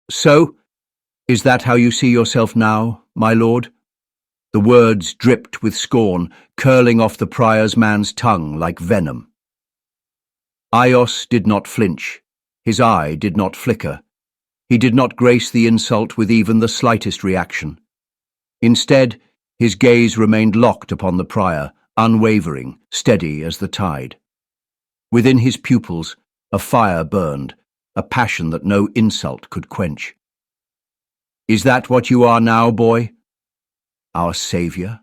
So, is that how you see yourself now, my lord? The words dripped with scorn, curling off the prior's man's tongue like venom. Aios did not flinch. His eye did not flicker. He did not grace the insult with even the slightest reaction. Instead, his gaze remained locked upon the prior, unwavering, steady as the tide. Within his pupils, a fire burned, a passion that no insult could quench. Is that what you are now, boy? Our savior?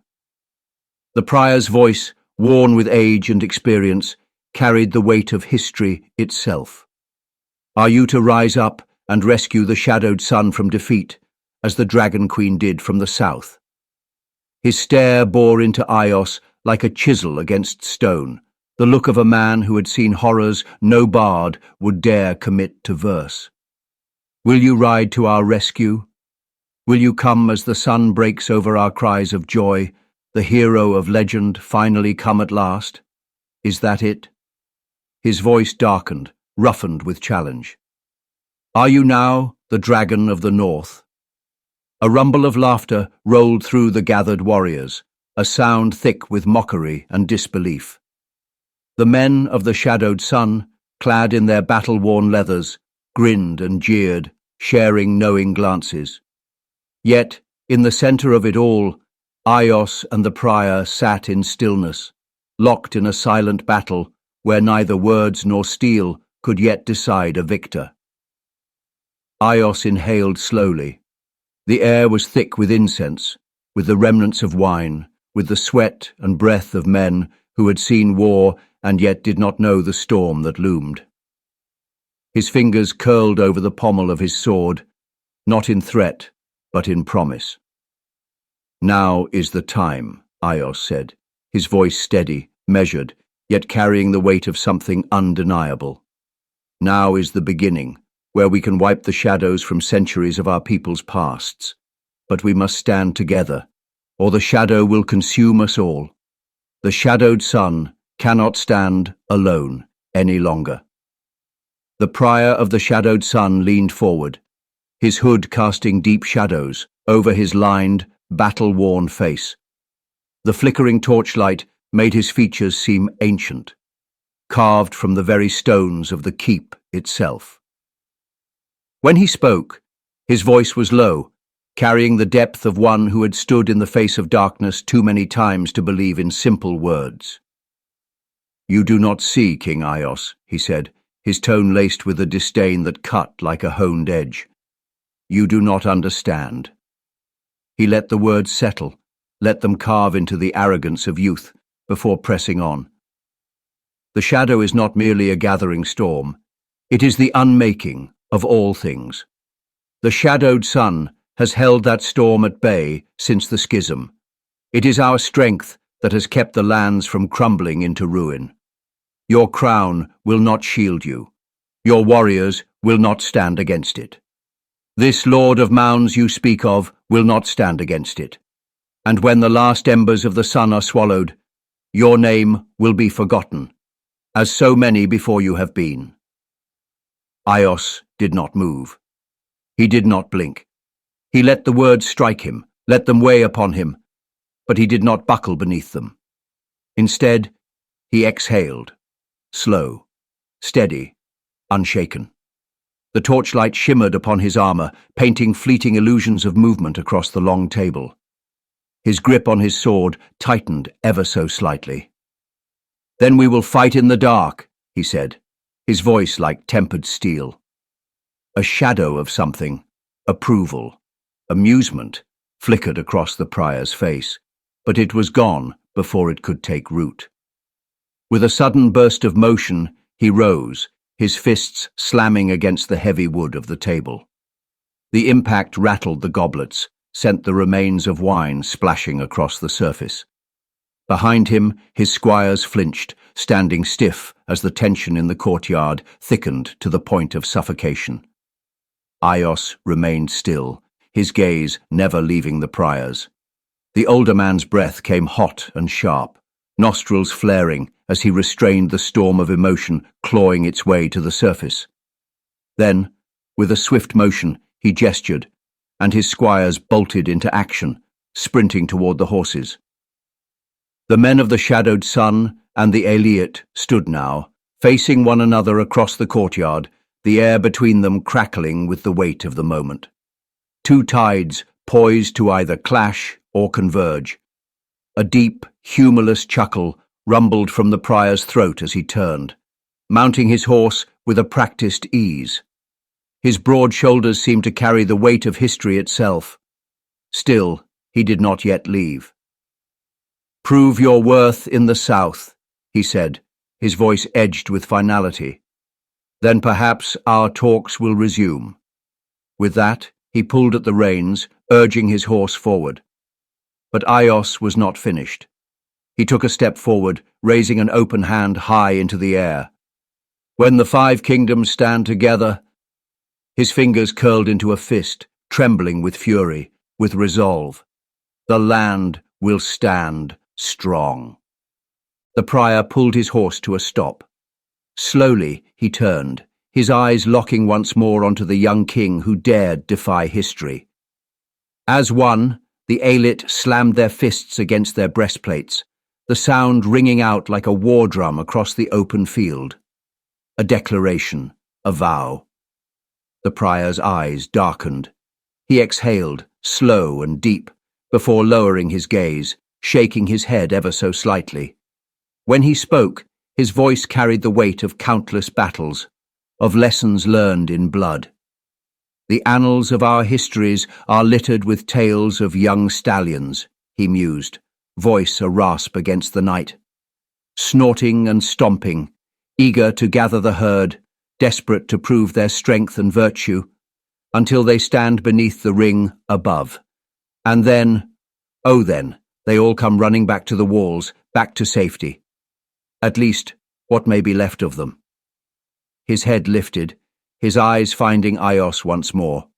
The prior's voice, worn with age and experience, carried the weight of history itself. Are you to rise up and rescue the shadowed sun from defeat, as the Dragon Queen did from the south? His stare bore into Aios like a chisel against stone, the look of a man who had seen horrors no bard would dare commit to verse. Will you ride to our rescue? Will you come as the sun breaks over our cries of joy, the hero of legend finally come at last? Is that it? His voice darkened, roughened with challenge. Are you now the dragon of the north? A rumble of laughter rolled through the gathered warriors, a sound thick with mockery and disbelief. The men of the shadowed sun, clad in their battle-worn leathers, grinned and jeered, sharing knowing glances. Yet, in the center of it all, Aios and the prior sat in stillness, locked in a silent battle where neither words nor steel could yet decide a victor. Aios inhaled slowly. The air was thick with incense, with the remnants of wine, with the sweat and breath of men who had seen war and yet did not know the storm that loomed. His fingers curled over the pommel of his sword, not in threat, but in promise. Now is the time, Aios said, his voice steady, measured, yet carrying the weight of something undeniable. Now is the beginning, where we can wipe the shadows from centuries of our people's pasts. But we must stand together, or the shadow will consume us all. The shadowed sun cannot stand alone any longer. The prior of the shadowed sun leaned forward, his hood casting deep shadows over his lined, battle-worn face. The flickering torchlight made his features seem ancient, carved from the very stones of the keep itself. When he spoke, his voice was low, carrying the depth of one who had stood in the face of darkness too many times to believe in simple words. You do not see, King Aios, he said, his tone laced with a disdain that cut like a honed edge. You do not understand. He let the words settle, let them carve into the arrogance of youth, before pressing on. The shadow is not merely a gathering storm, it is the unmaking of all things. The shadowed sun has held that storm at bay since the schism. It is our strength that has kept the lands from crumbling into ruin. Your crown will not shield you. Your warriors will not stand against it. This Lord of Mounds you speak of will not stand against it. And when the last embers of the sun are swallowed, your name will be forgotten, as so many before you have been. Aios did not move. He did not blink. He let the words strike him, let them weigh upon him, but he did not buckle beneath them. Instead, he exhaled, slow, steady, unshaken. The torchlight shimmered upon his armor, painting fleeting illusions of movement across the long table. His grip on his sword tightened ever so slightly. Then we will fight in the dark, he said, his voice like tempered steel. A shadow of something, approval, amusement, flickered across the prior's face, but it was gone before it could take root. With a sudden burst of motion, he rose, his fists slamming against the heavy wood of the table. The impact rattled the goblets, sent the remains of wine splashing across the surface. Behind him, his squires flinched, standing stiff as the tension in the courtyard thickened to the point of suffocation. Aios remained still, his gaze never leaving the prior's. The older man's breath came hot and sharp, nostrils flaring as he restrained the storm of emotion clawing its way to the surface. Then, with a swift motion, he gestured, and his squires bolted into action, sprinting toward the horses. The men of the shadowed sun and the Aios stood now, facing one another across the courtyard, the air between them crackling with the weight of the moment. Two tides poised to either clash or converge. A deep, humorless chuckle rumbled from the prior's throat as he turned, mounting his horse with a practiced ease. His broad shoulders seemed to carry the weight of history itself. Still, he did not yet leave. "Prove your worth in the south," he said, his voice edged with finality. "Then perhaps our talks will resume." With that, he pulled at the reins, urging his horse forward. But Aios was not finished. He took a step forward, raising an open hand high into the air. "When the 5 kingdoms stand together," his fingers curled into a fist, trembling with fury, with resolve, "the land will stand strong." The prior pulled his horse to a stop. Slowly he turned, his eyes locking once more onto the young king who dared defy history. As one, the Aios slammed their fists against their breastplates, the sound ringing out like a war drum across the open field. A declaration, a vow. The prior's eyes darkened. He exhaled, slow and deep, before lowering his gaze, shaking his head ever so slightly. When he spoke, his voice carried the weight of countless battles, of lessons learned in blood. "The annals of our histories are littered with tales of young stallions," he mused, voice a rasp against the night. "Snorting and stomping, eager to gather the herd, desperate to prove their strength and virtue, until they stand beneath the ring above. And then, oh then, they all come running back to the walls, back to safety. At least, what may be left of them." His head lifted, his eyes finding Aios once more.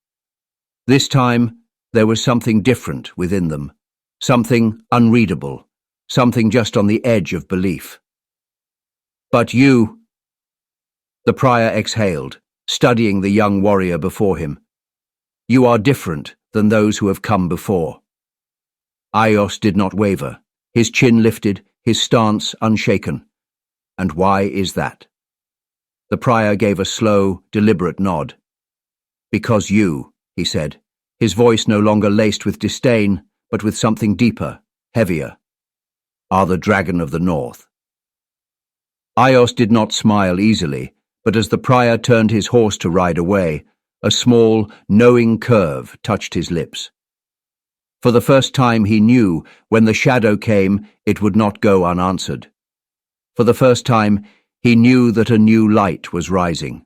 This time, there was something different within them, something unreadable, something just on the edge of belief. "But you..." The prior exhaled, studying the young warrior before him. "You are different than those who have come before." Aios did not waver, his chin lifted, his stance unshaken. "And why is that?" The prior gave a slow, deliberate nod. "Because you," he said, his voice no longer laced with disdain, but with something deeper, heavier, "are the dragon of the north." Aios did not smile easily, but as the prior turned his horse to ride away, a small, knowing curve touched his lips. For the first time he knew, when the shadow came, it would not go unanswered. For the first time, he knew that a new light was rising.